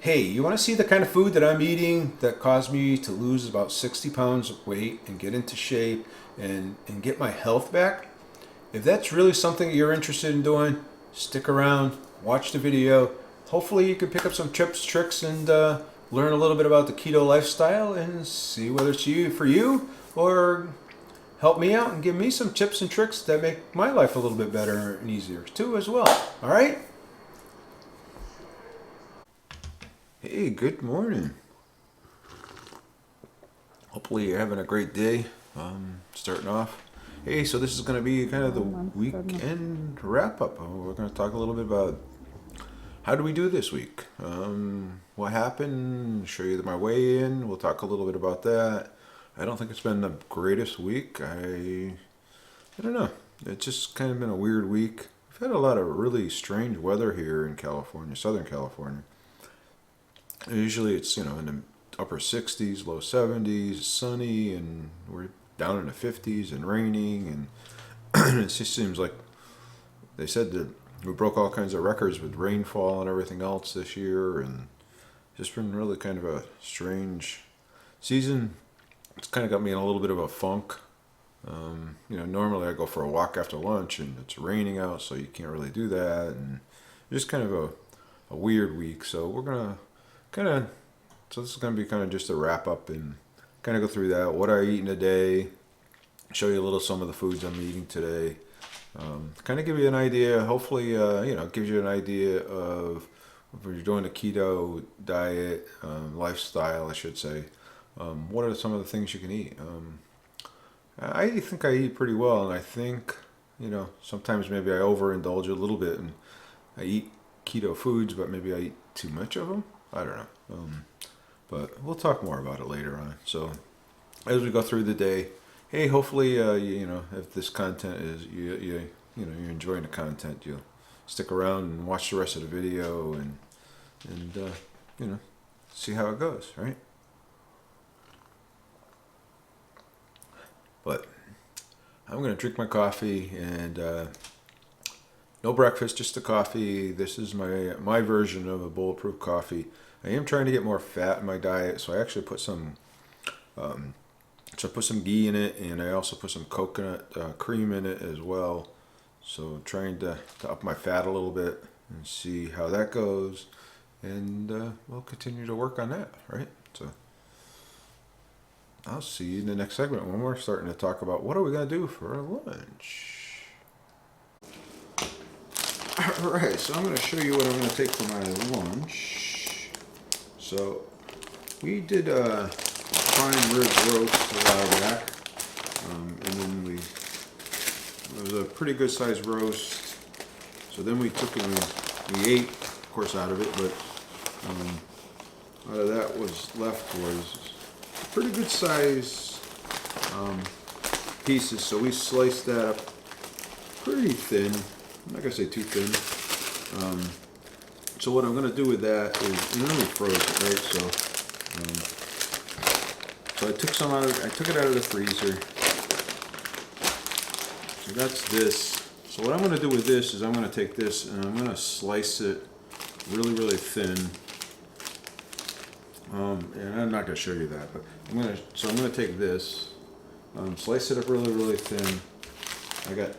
Hey, you want to see the kind of food that I'm eating that caused me to lose about 60 pounds of weight and get into shape and get my health back? If that's really something you're interested in doing, stick around, watch the video. Hopefully, you can pick up some tips, tricks, and learn a little bit about the keto lifestyle and see whether it's for you or help me out and give me some tips and tricks that make my life a little bit better and easier too as well. All right? Hey, good morning. Hopefully you're having a great day. Starting off. Hey, so this is going to be kind of the weekend wrap up. We're going to talk a little bit about how do we do this week. What happened? Show you my way in. We'll talk a little bit about that. I don't think it's been the greatest week. I don't know. It's just kind of been a weird week. We've had a lot of really strange weather here in California, Southern California. Usually it's, in the upper 60s, low 70s, sunny, and we're down in the 50s and raining. And it just seems like they said that we broke all kinds of records with rainfall and everything else this year. And just been really kind of a strange season. It's kind of got me in a little bit of a funk. Normally I go for a walk after lunch and it's raining out, so you can't really do that. And just kind of a weird week. So we're going to so this is going to be kind of just a wrap up and kind of go through that. What I eat in a day, show you a little some of the foods I'm eating today. Kind of give you an idea, hopefully, gives you an idea of if you're doing a keto diet, lifestyle, I should say. What are some of the things you can eat? I think I eat pretty well, and I think, sometimes maybe I overindulge a little bit and I eat keto foods, but maybe I eat too much of them. I don't know. But we'll talk more about it later on. So as we go through the day, hey, hopefully, if this content is, you're enjoying the content, you'll stick around and watch the rest of the video and see how it goes, right? But I'm going to drink my coffee and no breakfast, just the coffee. This is my version of a bulletproof coffee. I am trying to get more fat in my diet, so I actually put some ghee in it, and I also put some coconut cream in it as well. So trying to up my fat a little bit and see how that goes, and we'll continue to work on that, right? So I'll see you in the next segment when we're starting to talk about what are we going to do for lunch. Alright, so I'm going to show you what I'm going to take for my lunch. So we did a prime rib roast a while back, and then it was a pretty good sized roast. So then we took and we ate, of course, out of it, but out of that was left was pretty good size pieces. So we sliced that up pretty thin. I'm not gonna say too thin. So what I'm gonna do with that is, and then we froze it, right? So I took some out of, I took it out of the freezer. So that's this. So what I'm gonna do with this is I'm gonna take this and I'm gonna slice it really, really thin. And I'm not gonna show you that, but I'm gonna take this, slice it up really, really thin. I got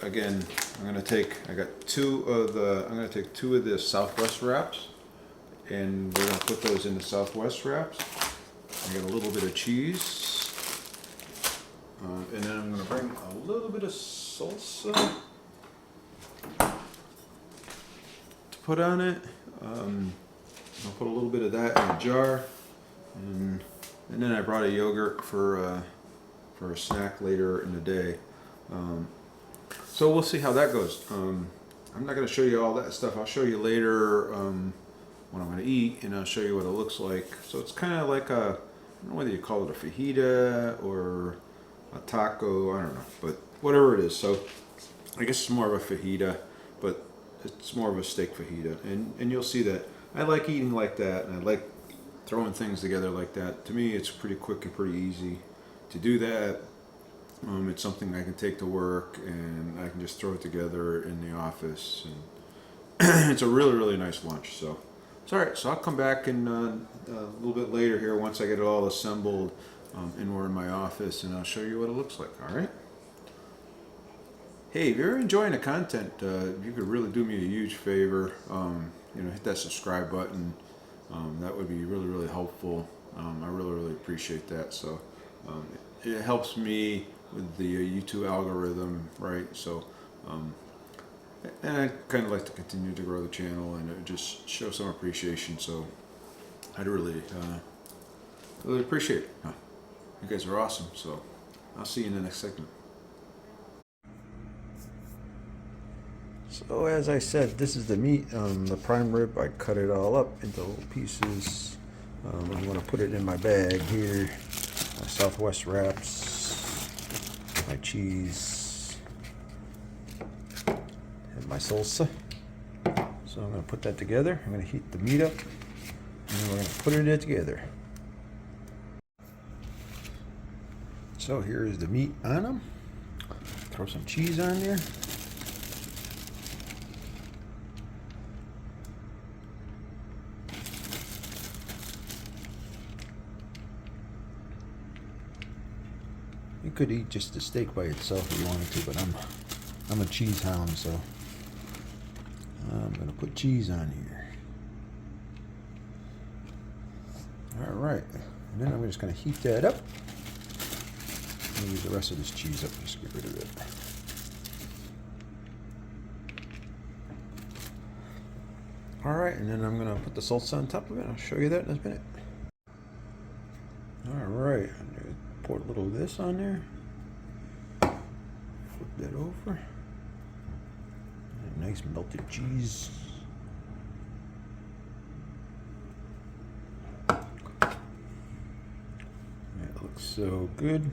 again. I'm gonna take two of the Southwest wraps, and we're gonna put those in the Southwest wraps. I got a little bit of cheese, and then I'm gonna bring a little bit of salsa to put on it. I'll put a little bit of that in a jar, and then I brought a yogurt for a snack later in the day. So we'll see how that goes. I'm not going to show you all that stuff. I'll show you later what I'm going to eat, and I'll show you what it looks like. So it's kind of like I don't know whether you call it a fajita or a taco, I don't know, but whatever it is. So I guess it's more of a fajita, but it's more of a steak fajita. And you'll see that I like eating like that, and I like throwing things together like that. To me, it's pretty quick and pretty easy to do that. It's something I can take to work, and I can just throw it together in the office. And it's a really, really nice lunch. So So, all right, so I'll come back in a little bit later here once I get it all assembled and we're in my office, and I'll show you what it looks like, all right? Hey, if you're enjoying the content, you could really do me a huge favor. Hit that subscribe button. That would be really, really helpful. I really, really appreciate that. So it helps me with the YouTube algorithm, right? So, and I kind of like to continue to grow the channel and just show some appreciation. So I'd really, really appreciate it. You guys are awesome. So I'll see you in the next segment. So as I said, this is the meat, the prime rib. I cut it all up into little pieces. I'm going to put it in my bag here. My Southwest wraps, my cheese, and my salsa. So I'm going to put that together. I'm going to heat the meat up, and then we're going to put it together. So here is the meat on them. Throw some cheese on there. You could eat just the steak by itself if you wanted to, but I'm a cheese hound, so I'm gonna put cheese on here. All right, and then I'm just gonna heat that up. I'm gonna use the rest of this cheese up, just get rid of it. All right, and then I'm gonna put the salsa on top of it. I'll show you that in a minute. All right, I'm gonna pour a little of this on there. Flip that over. A nice melted cheese. That looks so good.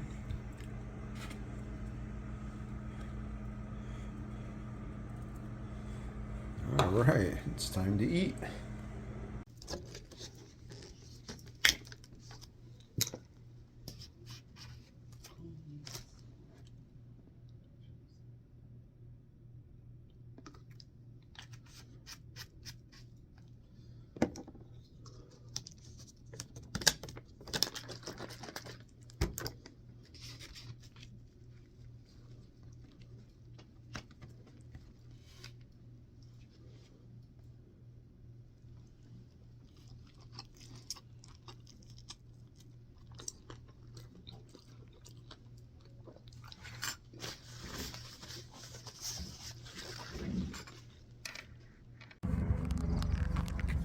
All right, it's time to eat.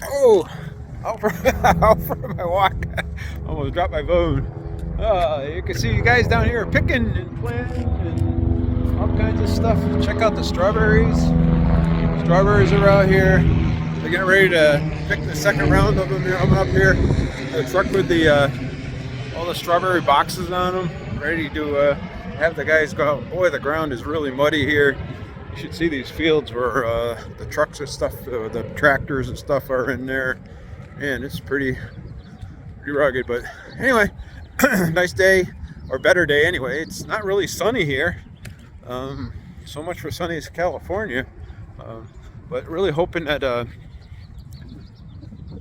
Oh, out for my walk. Almost dropped my phone. You can see you guys down here picking and planting and all kinds of stuff. Check out the strawberries. Strawberries are out here. They're getting ready to pick the second round of them. I'm up here. The truck with the all the strawberry boxes on them, ready to have the guys go out. Boy, the ground is really muddy here. You should see these fields where the trucks and stuff, the tractors and stuff are in there. Man, it's pretty rugged. But anyway, nice day, or better day anyway. It's not really sunny here. So much for sunny California. But really hoping that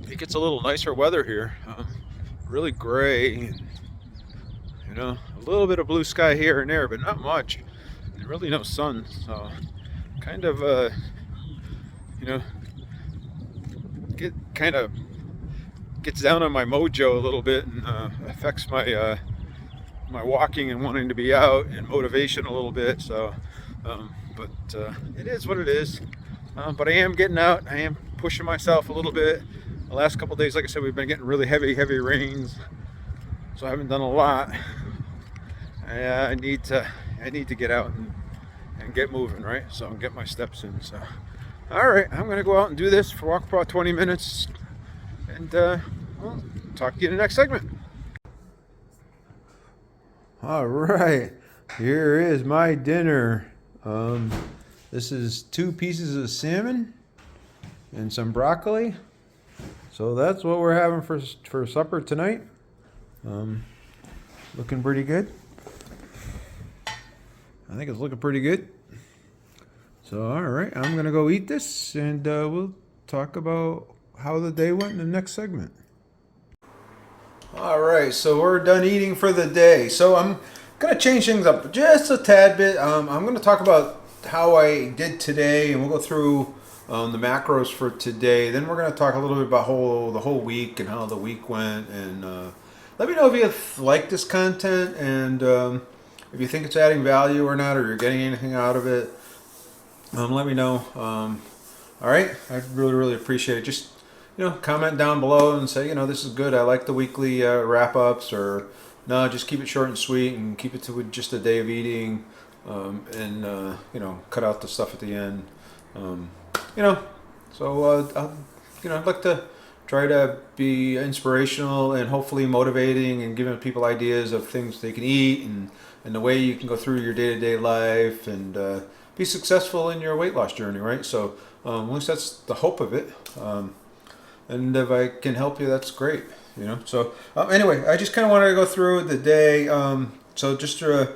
it gets a little nicer weather here. Really gray, you know, a little bit of blue sky here and there, but not much. And really no sun, so kind of gets down on my mojo a little bit, and affects my my walking and wanting to be out and motivation a little bit. So but it is what it is. But I am getting out. I am pushing myself a little bit. The last couple of days, like I said, we've been getting really heavy rains, so I haven't done a lot. I need to get out and get moving, right? So get my steps in. So all right, I'm gonna go out and do this for walk about 20 minutes, and well, talk to you in the next segment. All right, here is my dinner. This is 2 pieces of salmon and some broccoli. So that's what we're having for supper tonight. Looking pretty good. I think it's looking pretty good. So all right, I'm gonna go eat this, and we'll talk about how the day went in the next segment. All right, so we're done eating for the day. So I'm going to change things up just a tad bit. I'm going to talk about how I did today, and we'll go through the macros for today. Then we're going to talk a little bit about the whole week and how the week went. And let me know if you like this content and if you think it's adding value or not, or you're getting anything out of it. Let me know. All right, I really appreciate it. Just comment down below and say, this is good. I like the weekly wrap-ups, or no, just keep it short and sweet and keep it to just a day of eating, and cut out the stuff at the end. So I'd like to try to be inspirational and hopefully motivating and giving people ideas of things they can eat and the way you can go through your day-to-day life and be successful in your weight loss journey, right? So at least that's the hope of it. And if I can help you, that's great. So anyway, I just kind of wanted to go through the day. So just the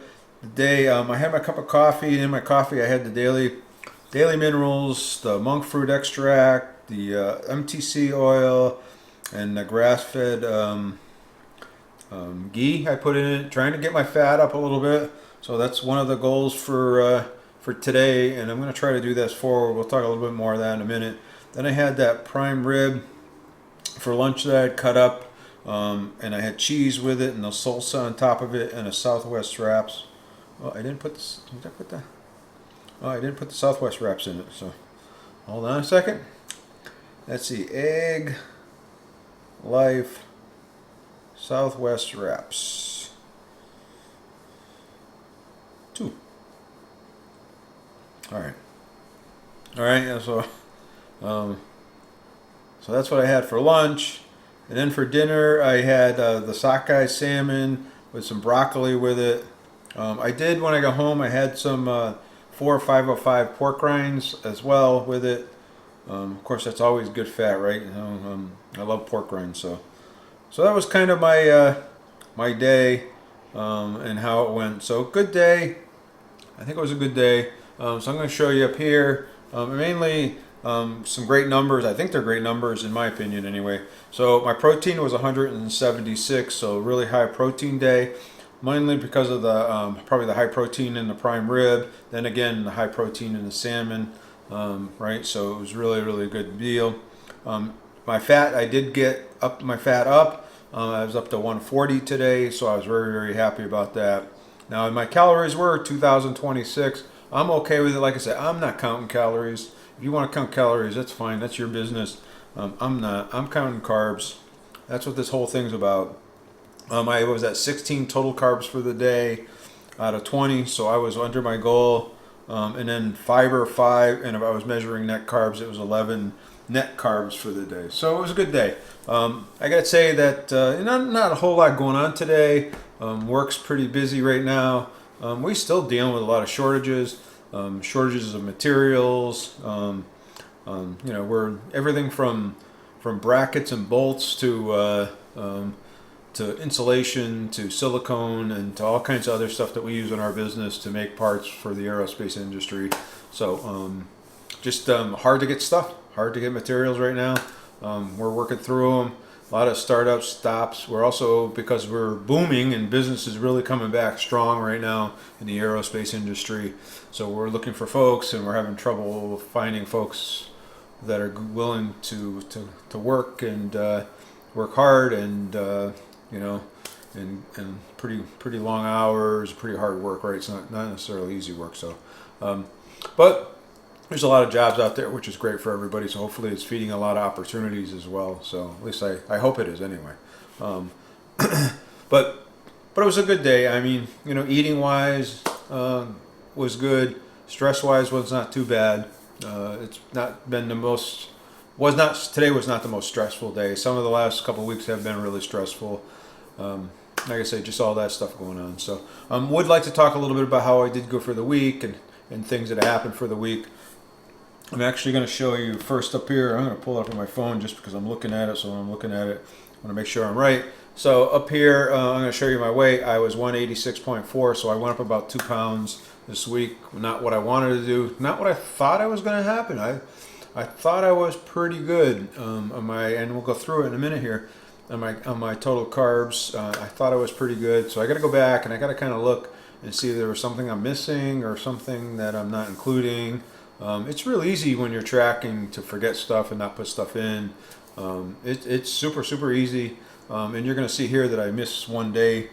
day, I had my cup of coffee, and in my coffee I had the daily minerals, the monk fruit extract, the MTC oil, and the grass-fed ghee I put in it, trying to get my fat up a little bit. So that's one of the goals for today, and I'm going to try to do this forward. We'll talk a little bit more of that in a minute. Then I had that prime rib for lunch that I had cut up, and I had cheese with it and the salsa on top of it and a Southwest wraps. Oh, I didn't put this. Did I put that? Oh, I didn't put the Southwest wraps in it. So hold on a second. Let's see. Egg Life Southwest wraps. 2. All right. Yeah, so that's what I had for lunch. And then for dinner, I had the sockeye salmon with some broccoli with it. I did, when I got home, I had some 4 or 505 pork rinds as well with it. Of course, that's always good fat, right? I love pork rinds. So that was kind of my day and how it went. So good day. I think it was a good day. So I'm going to show you up here. Mainly some great numbers. I think they're great numbers in my opinion anyway. So my protein was 176, so really high protein day, mainly because of the probably the high protein in the prime rib, then again the high protein in the salmon, right? So it was really a good deal. My fat, I did get my fat up. I was up to 140 today, so I was very happy about that. Now my calories were 2,026. I'm okay with it. Like I said, I'm not counting calories. If you want to count calories, that's fine. That's your business. I'm not. I'm counting carbs. That's what this whole thing's about. I was at 16 total carbs for the day out of 20, so I was under my goal. And then fiber 5, and if I was measuring net carbs, it was 11 net carbs for the day. So it was a good day. I got to say that not a whole lot going on today. Work's pretty busy right now. We're still dealing with a lot of shortages of materials. We're everything from brackets and bolts to insulation to silicone and to all kinds of other stuff that we use in our business to make parts for the aerospace industry. So just hard to get stuff, hard to get materials right now. We're working through them. A lot of startup stops. We're also, because we're booming and business is really coming back strong right now in the aerospace industry. So we're looking for folks, and we're having trouble finding folks that are willing to work and work hard and and pretty long hours, pretty hard work, right? It's not necessarily easy work. So, but there's a lot of jobs out there, which is great for everybody. So hopefully it's feeding a lot of opportunities as well. So at least I hope it is anyway. But it was a good day. I mean, eating wise was good. Stress wise was not too bad. It's not been today was not the most stressful day. Some of the last couple of weeks have been really stressful. Like I say, just all that stuff going on. So would like to talk a little bit about how I did go for the week and things that happened for the week. I'm actually going to show you first up here. I'm going to pull it up on my phone just because I'm looking at it. So when I'm looking at it, I want to make sure I'm right. So up here, I'm going to show you my weight. I was 186.4, so I went up about 2 pounds this week. Not what I wanted to do. Not what I thought I was going to happen. I thought I was pretty good on my, and we'll go through it in a minute here, on my total carbs. I thought I was pretty good. So I got to go back and I got to kind of look and see if there was something I'm missing or something that I'm not including. It's real easy when you're tracking to forget stuff and not put stuff in. It's super, super easy. And you're going to see here that I missed one day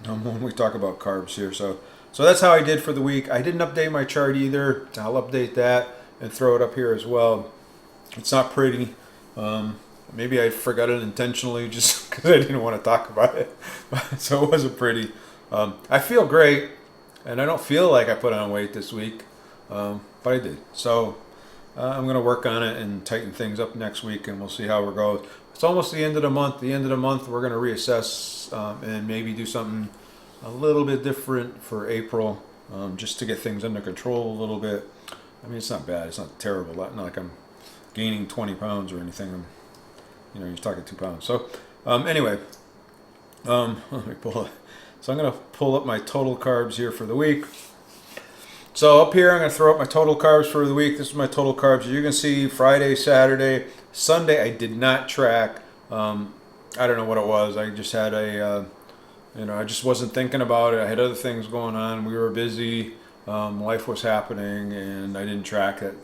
when we talk about carbs here. So that's how I did for the week. I didn't update my chart either. I'll update that and throw it up here as well. It's not pretty. Maybe I forgot it intentionally just because I didn't want to talk about it. So it wasn't pretty. I feel great, and I don't feel like I put on weight this week, but I did. So I'm going to work on it and tighten things up next week, and we'll see how it goes. It's almost the end of the month. The end of the month, we're going to reassess and maybe do something a little bit different for April, just to get things under control a little bit. I mean, it's not bad. It's not terrible. Not like I'm gaining 20 pounds or anything. You're talking 2 pounds. So anyway, let me pull it. So I'm going to pull up my total carbs here for the week. So up here, I'm going to throw up my total carbs for the week. This is my total carbs. You can see Friday, Saturday, Sunday, I did not track. I don't know what it was. I just had I just wasn't thinking about it. I had other things going on. We were busy. Life was happening, and I didn't track it.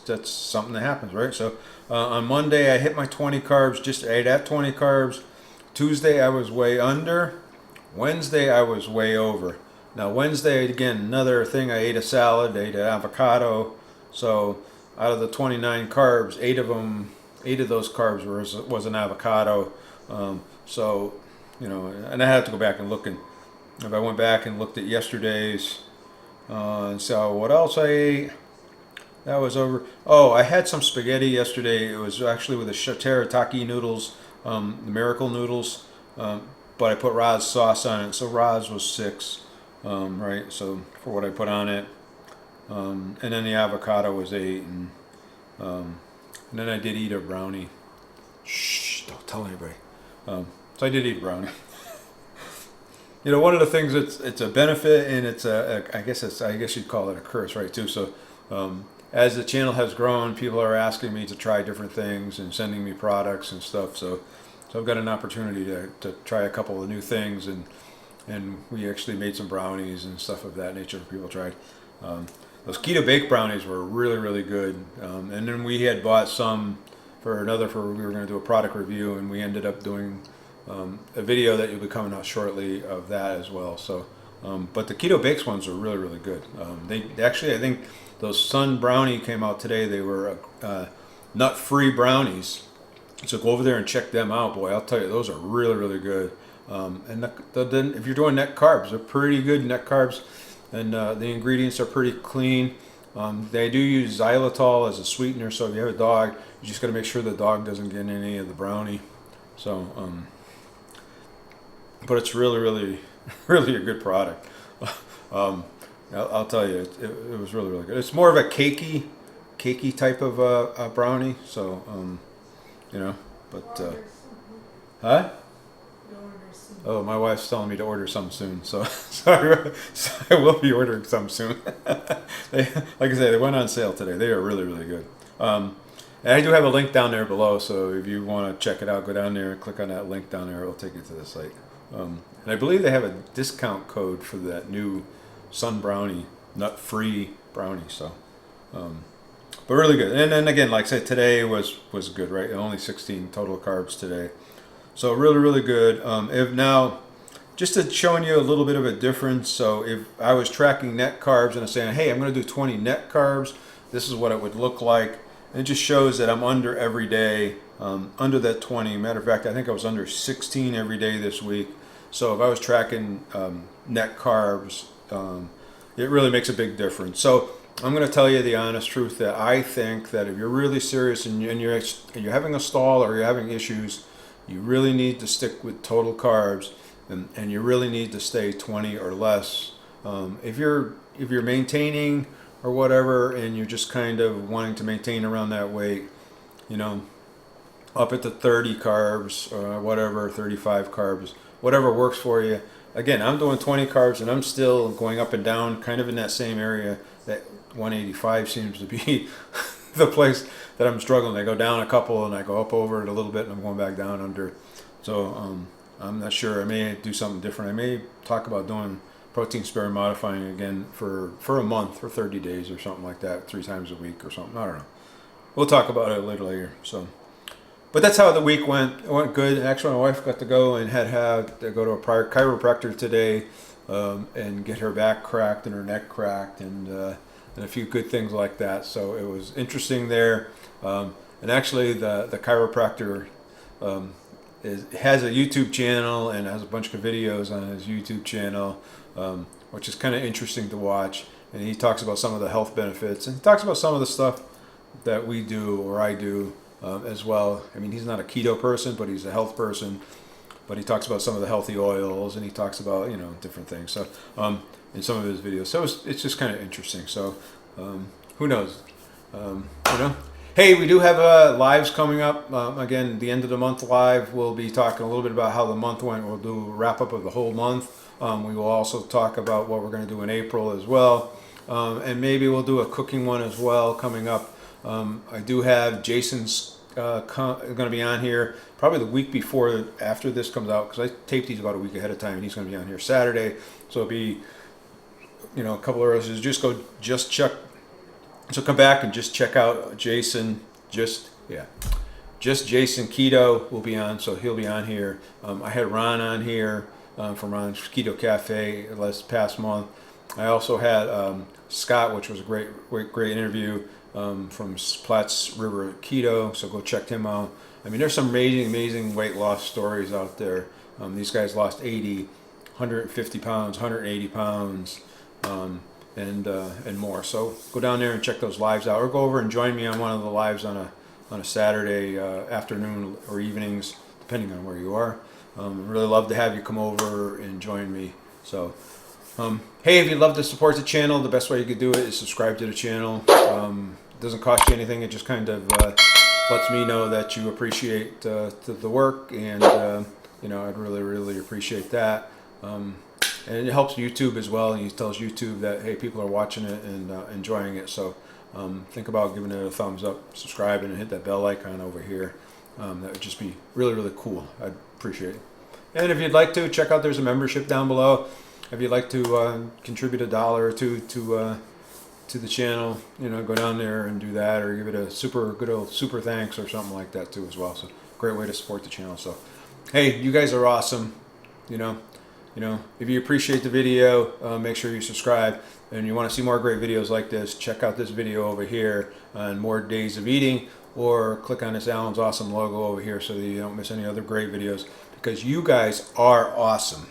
That's something that happens, right? So on Monday, I hit my 20 carbs. Just ate at 20 carbs. Tuesday, I was way under. Wednesday, I was way over. Now, Wednesday, again, another thing, I ate a salad, ate an avocado. So out of the 29 carbs, 8 of those carbs was an avocado. And I had to go back and look. And if I went back and looked at yesterday's, and so what else I ate, that was over. Oh, I had some spaghetti yesterday. It was actually with the teriyaki noodles, the miracle noodles. But I put Roz sauce on it, so Roz was 6, right? So for what I put on it, and then the avocado was 8, and then I did eat a brownie. Shh! Don't tell anybody. So I did eat a brownie. One of the things it's a benefit, and I guess you'd call it a curse, right? Too. So as the channel has grown, people are asking me to try different things and sending me products and stuff. So I've got an opportunity to try a couple of new things, and we actually made some brownies and stuff of that nature people tried. Those keto baked brownies were really, really good. And then we had bought some we were going to do a product review, and we ended up doing a video that will be coming out shortly of that as well. So, but the keto baked ones are really, really good. They actually, I think those Sun Brownie came out today. They were nut-free brownies. So go over there and check them out, boy. I'll tell you, those are really, really good. And then if you're doing net carbs, they're pretty good net carbs, and the ingredients are pretty clean. They do use xylitol as a sweetener, so if you have a dog, you just got to make sure the dog doesn't get any of the brownie. So, but it's really, really, really a good product. I'll tell you, it was really, really good. It's more of a cakey type of brownie. So, huh? Oh, my wife's telling me to order some soon, so I will be ordering some soon. Like I say, they went on sale today. They are really, really good. And I do have a link down there below, so if you want to check it out, go down there and click on that link down there. It'll take you to the site. And I believe they have a discount code for that new Sun Brownie, nut-free brownie. So, but really good. And then again, like I said, today was good, right? Only 16 total carbs today. So really, really good. If now, just to showing you a little bit of a difference. So if I was tracking net carbs and I'm saying, hey, I'm going to do 20 net carbs, this is what it would look like. And it just shows that I'm under every day, under that 20. Matter of fact, I think I was under 16 every day this week. So if I was tracking net carbs, it really makes a big difference. So I'm going to tell you the honest truth that I think that if you're really serious and you're having a stall or you're having issues, you really need to stick with total carbs, and you really need to stay 20 or less. If you're maintaining or whatever, and you're just kind of wanting to maintain around that weight, up at the 30 carbs or whatever, 35 carbs, whatever works for you. Again, I'm doing 20 carbs, and I'm still going up and down, kind of in that same area. That 185 seems to be the place that I'm struggling. I go down a couple and I go up over it a little bit and I'm going back down under. So I'm not sure. I may do something different. I may talk about doing protein sparing modifying again for a month, for 30 days or something like that, 3 times a week or something. I don't know. We'll talk about it a little later. So, but that's how the week went. It went good. Actually, my wife got to go and had to go to a chiropractor today and get her back cracked and her neck cracked and a few good things like that. So it was interesting there. And actually, the chiropractor has a YouTube channel and has a bunch of videos on his YouTube channel, which is kind of interesting to watch. And he talks about some of the health benefits, and he talks about some of the stuff that we do or I do as well. I mean, he's not a keto person, but he's a health person. But he talks about some of the healthy oils, and he talks about, you know, different things. So in some of his videos, so it's just kind of interesting. So who knows, you know. Hey, we do have lives coming up. Again, the end of the month live. We'll be talking a little bit about how the month went. We'll do a wrap up of the whole month. We will also talk about what we're going to do in April as well, and maybe we'll do a cooking one as well coming up. I do have Jason's going to be on here probably the week before after this comes out, because I taped these about a week ahead of time, and he's going to be on here Saturday. So it'll be, you know, a couple of hours. Just check. So come back and just check out Jason. Just Jason Keto will be on. So he'll be on here. I had Ron on here from Ron's Keto Cafe last past month. I also had Scott, which was a great interview from Platts River Keto. So go check him out. I mean, there's some amazing weight loss stories out there. These guys lost 80, 150 pounds, 180 pounds. And more. So go down there and check those lives out, or go over and join me on one of the lives on a Saturday afternoon or evenings, depending on where you are. Really love to have you come over and join me. So, hey, if you'd love to support the channel, the best way you could do it is subscribe to the channel. It doesn't cost you anything. It just kind of lets me know that you appreciate the work, and you know, I'd really appreciate that. And it helps YouTube as well, and it tells YouTube that, hey, people are watching it and enjoying it. So think about giving it a thumbs up, subscribing, and hit that bell icon over here. That would just be really cool. I'd appreciate it. And if you'd like to, check out, there's a membership down below. If you'd like to contribute $1 or $2 to the channel, you know, go down there and do that, or give it a good old super thanks or something like that too as well. So great way to support the channel. So hey, you guys are awesome. You know, if you appreciate the video, make sure you subscribe. And you want to see more great videos like this, check out this video over here on more days of eating, or click on this Alan's Awesome logo over here so that you don't miss any other great videos, because you guys are awesome.